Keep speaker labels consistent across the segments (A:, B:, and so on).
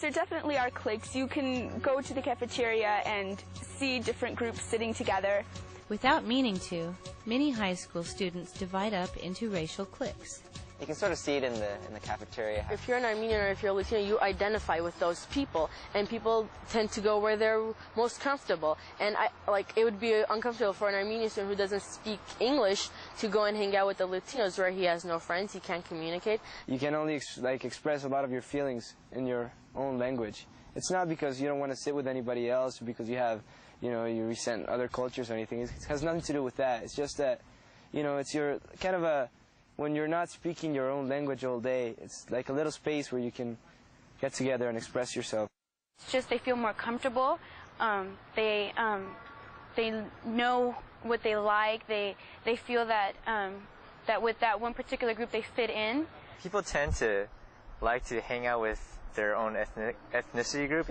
A: there definitely are cliques. You can go to the cafeteria and see different groups sitting together.
B: Without meaning to, many high school students divide up into racial cliques.
C: You can sort of see it in the cafeteria.
D: If you're an Armenian or if you're Latino, you identify with those people, and people tend to go where they're most comfortable. And it would be uncomfortable for an Armenian student who doesn't speak English to go and hang out with the Latinos where he has no friends, he can't communicate.
E: You can only express a lot of your feelings in your own language. It's not because you don't want to sit with anybody else, because you have, you resent other cultures or anything. It has nothing to do with that. It's just that, it's your kind of a, when you're not speaking your own language all day, it's like a little space where you can get together and express yourself.
A: It's just they feel more comfortable. They know what they like. They feel that that with that one particular group they fit in.
C: People tend to like to hang out with their own ethnicity group.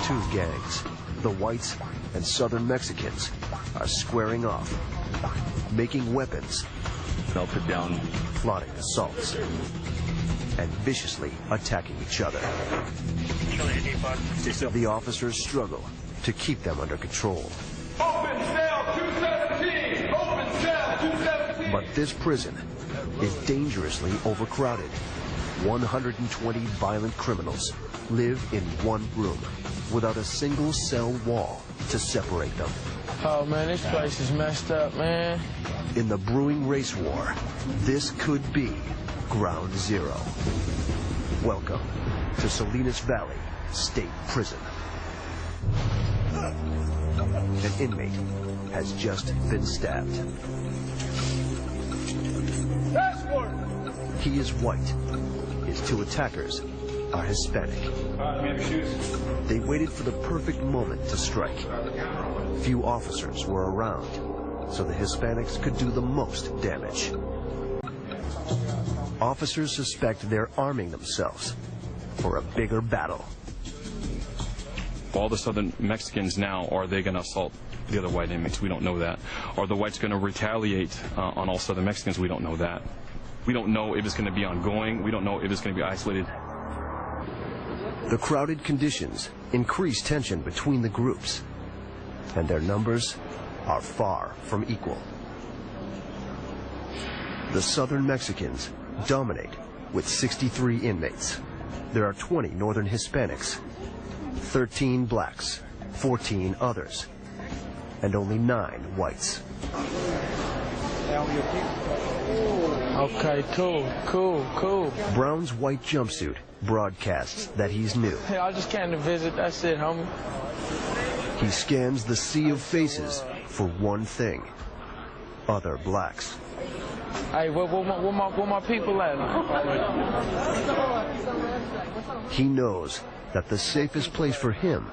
F: Two gangs, the whites and southern Mexicans, are squaring off, making weapons,
G: melted down,
F: plotting assaults, and viciously attacking each other. The officers struggle to keep them under control.
H: Open cell 217! Open cell 217!
F: But this prison is dangerously overcrowded. 120 violent criminals live in one room without a single cell wall to separate them.
I: Oh man, this place is messed up, man.
F: In the brewing race war, this could be ground zero. Welcome to Salinas Valley State Prison. An inmate has just been stabbed. He is white. His two attackers are Hispanic. They waited for the perfect moment to strike. Few officers were around, so the Hispanics could do the most damage. Officers suspect they're arming themselves for a bigger battle.
G: All the southern Mexicans now, are they going to assault the other white inmates? We don't know that. Are the whites going to retaliate on all southern Mexicans? We don't know that. We don't know if it's going to be ongoing. We don't know if it's going to be isolated.
F: The crowded conditions increase tension between the groups, and their numbers are far from equal. The southern Mexicans dominate with 63 inmates. There are 20 northern Hispanics, 13 blacks, 14 others, and only 9 whites.
I: Okay, cool.
F: Brown's white jumpsuit broadcasts that he's new.
I: Hey, I just came to visit, that's it, homie.
F: He scans the sea of faces for one thing: other blacks.
I: Hey, where my people at?
F: He knows that the safest place for him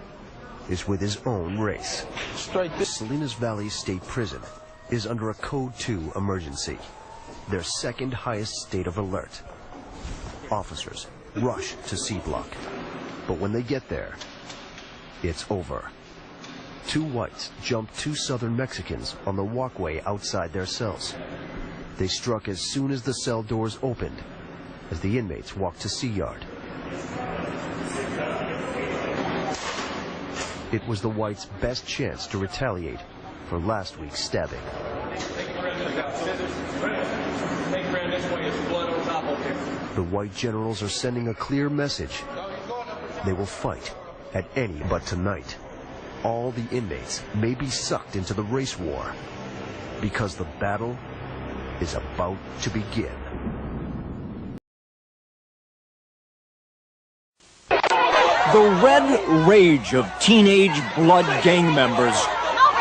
F: is with his own race.
I: Straight this.
F: Salinas Valley State Prison is under a Code 2 emergency, their second highest state of alert. Officers rush to C block, but when they get there, it's over. 2 whites jumped 2 southern Mexicans on the walkway outside their cells. They struck as soon as the cell doors opened, as the inmates walked to C yard. it was the whites' best chance to retaliate for last week's stabbing. The white generals are sending a clear message. They will fight at any but tonight. All the inmates may be sucked into the race war because the battle is about to begin.
J: The red rage of teenage blood gang members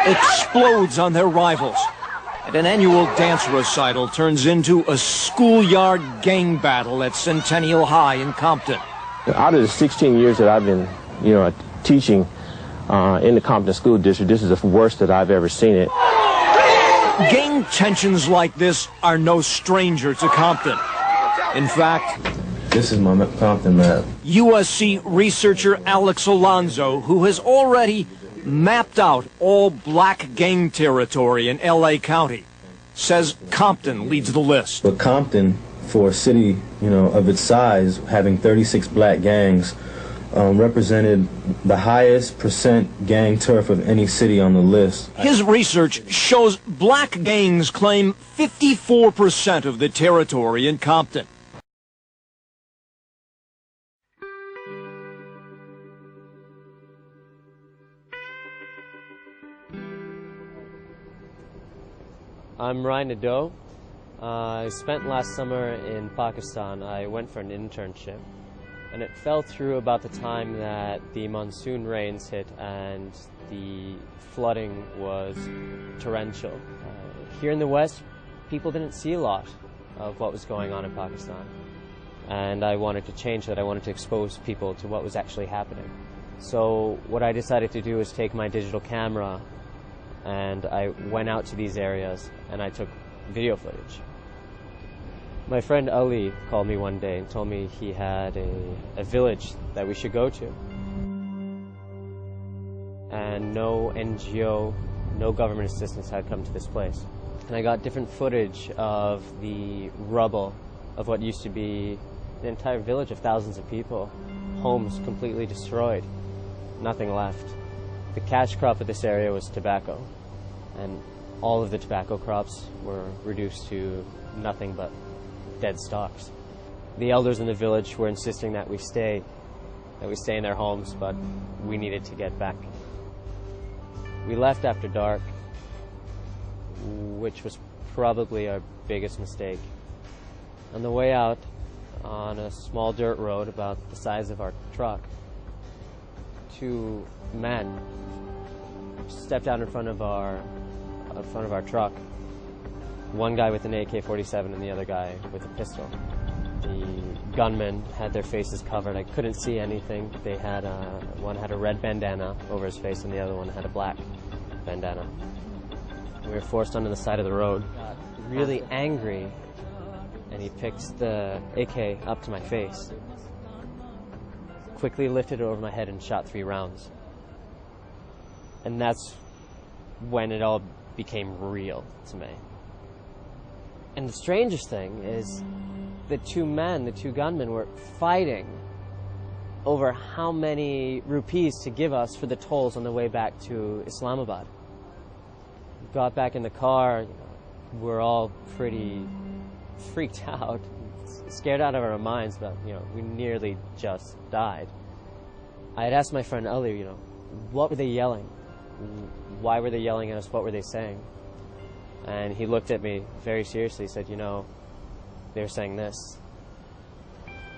J: explodes on their rivals, and an annual dance recital turns into a schoolyard gang battle at Centennial High in Compton.
K: Out of the 16 years that I've been, teaching in the Compton School District, this is the worst that I've ever seen it.
J: Gang tensions like this are no stranger to Compton. In fact,
K: this is my Compton map.
J: USC researcher Alex Alonso, who has already mapped out all black gang territory in LA County, says Compton leads the list.
K: But Compton, for a city, of its size, having 36 black gangs, represented the highest percent gang turf of any city on the list.
J: His research shows black gangs claim 54% of the territory in Compton.
L: I'm Ryan Nadeau. I spent last summer in Pakistan. I went for an internship, and it fell through about the time that the monsoon rains hit and the flooding was torrential. Here in the West, people didn't see a lot of what was going on in Pakistan, and I wanted to change that. I wanted to expose people to what was actually happening. So what I decided to do was take my digital camera, and I went out to these areas and I took video footage. My friend Ali called me one day and told me he had a village that we should go to. And no NGO, no government assistance had come to this place. And I got different footage of the rubble of what used to be an entire village of thousands of people. Homes completely destroyed, nothing left. The cash crop of this area was tobacco, and all of the tobacco crops were reduced to nothing but dead stalks. The elders in the village were insisting that we stay in their homes, but we needed to get back. We left after dark, which was probably our biggest mistake. On the way out, on a small dirt road about the size of our truck, two men stepped out in front of our truck. One guy with an AK-47 and the other guy with a pistol. The gunmen had their faces covered. I couldn't see anything. They had one had a red bandana over his face and the other one had a black bandana. We were forced onto the side of the road. Got really angry, and he picked the AK up to my face. Quickly lifted it over my head and shot 3 rounds. And that's when it all became real to me. And the strangest thing is the two gunmen, were fighting over how many rupees to give us for the tolls on the way back to Islamabad. We got back in the car, we're all pretty freaked out, scared out of our minds, but we nearly just died. I had asked my friend Ali, what were they yelling? Why were they yelling at us? What were they saying? And he looked at me very seriously. He said, they were saying this.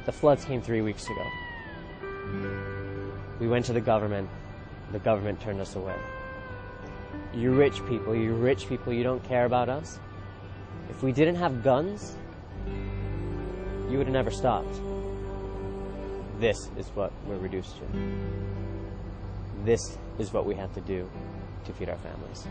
L: The floods came 3 weeks ago. We went to the government. The government turned us away. You rich people, you don't care about us. If we didn't have guns, you would have never stopped. This is what we're reduced to. This is what we have to do to feed our families.